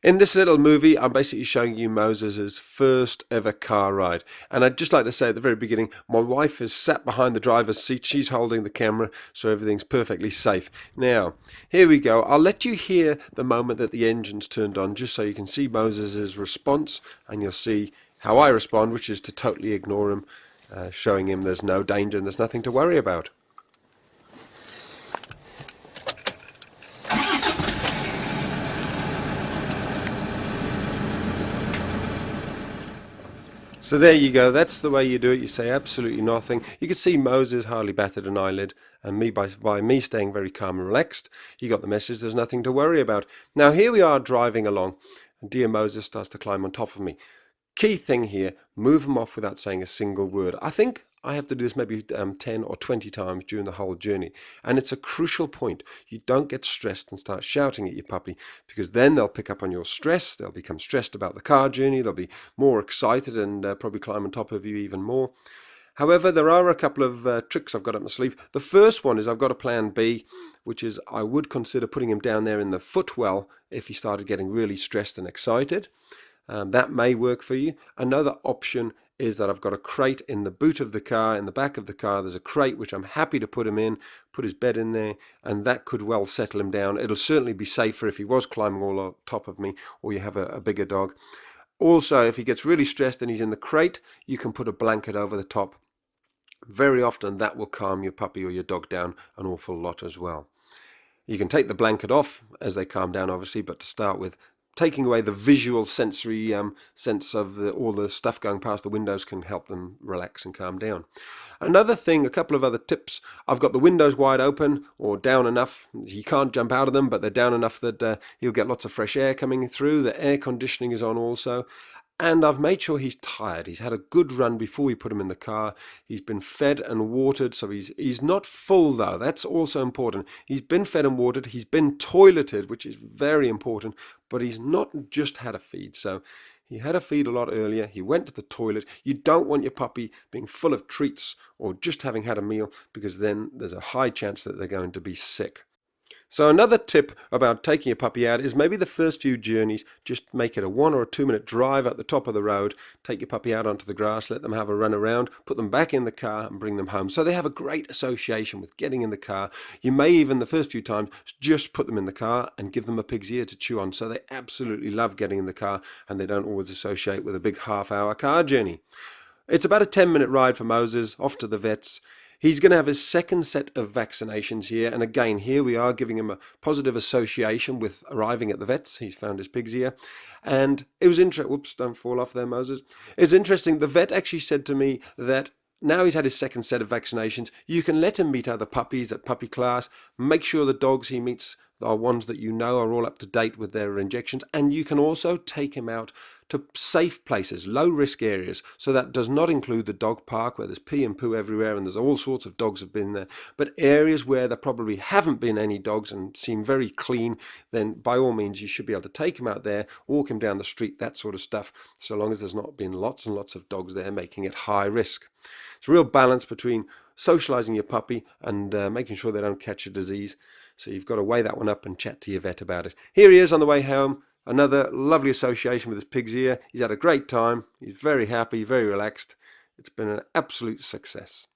In this little movie, I'm basically showing you Moses's first ever car ride. And I'd just like to say at the very beginning, my wife is sat behind the driver's seat. She's holding the camera, so everything's perfectly safe. Now, here we go. I'll let you hear the moment that the engine's turned on, just so you can see Moses's response, and you'll see how I respond, which is to totally ignore him, showing him there's no danger and there's nothing to worry about. So there you go, that's the way you do it. You say absolutely nothing. You can see Moses hardly batted an eyelid, and me by me staying very calm and relaxed, you got the message there's nothing to worry about. Now here we are driving along, and dear Moses starts to climb on top of me. Key thing here, move him off without saying a single word. I think I have to do this maybe 10 or 20 times during the whole journey. And it's a crucial point. You don't get stressed and start shouting at your puppy, because then they'll pick up on your stress. They'll become stressed about the car journey. They'll be more excited and probably climb on top of you even more. However, there are a couple of tricks I've got up my sleeve. The first one is I've got a plan B, which is I would consider putting him down there in the footwell if he started getting really stressed and excited. That may work for you. Another option is that I've got a crate in the boot of the car, in the back of the car. There's a crate which I'm happy to put him in, put his bed in there, and that could well settle him down. It'll certainly be safer if he was climbing all on top of me, or you have a bigger dog. Also, if he gets really stressed and he's in the crate, you can put a blanket over the top. Very often that will calm your puppy or your dog down an awful lot as well. You can take the blanket off as they calm down, obviously, but to start with, taking away the visual sensory sense of all the stuff going past the windows can help them relax and calm down. Another thing, a couple of other tips. I've got the windows wide open or down enough. He can't jump out of them, but they're down enough that he'll get lots of fresh air coming through. The air conditioning is on also. And I've made sure he's tired. He's had a good run before we put him in the car. He's been fed and watered, so he's not full though. That's also important. He's been fed and watered. He's been toileted, which is very important, but he's not just had a feed. So he had a feed a lot earlier. He went to the toilet. You don't want your puppy being full of treats or just having had a meal, because then there's a high chance that they're going to be sick. So another tip about taking a puppy out is maybe the first few journeys, just make it a 1 or 2 minute drive at the top of the road, take your puppy out onto the grass, let them have a run around, put them back in the car and bring them home. So they have a great association with getting in the car. You may even the first few times just put them in the car and give them a pig's ear to chew on, so they absolutely love getting in the car and they don't always associate with a big half-hour car journey. It's about a 10-minute ride for Moses off to the vets. He's going to have his second set of vaccinations here, and again, here we are giving him a positive association with arriving at the vets. He's found his pig's ear, and it was interesting. Whoops, don't fall off there, Moses. It's interesting. The vet actually said to me that now he's had his second set of vaccinations, you can let him meet other puppies at puppy class. Make sure the dogs he meets are ones that you know are all up to date with their injections, and you can also take him out to safe places, low risk areas. So that does not include the dog park where there's pee and poo everywhere and there's all sorts of dogs have been there, but areas where there probably haven't been any dogs and seem very clean, then by all means you should be able to take him out there, walk him down the street, that sort of stuff, so long as there's not been lots and lots of dogs there making it high risk. It's a real balance between socializing your puppy and making sure they don't catch a disease. So you've got to weigh that one up and chat to your vet about it. Here he is on the way home. Another lovely association with his pig's ear. He's had a great time. He's very happy, very relaxed. It's been an absolute success.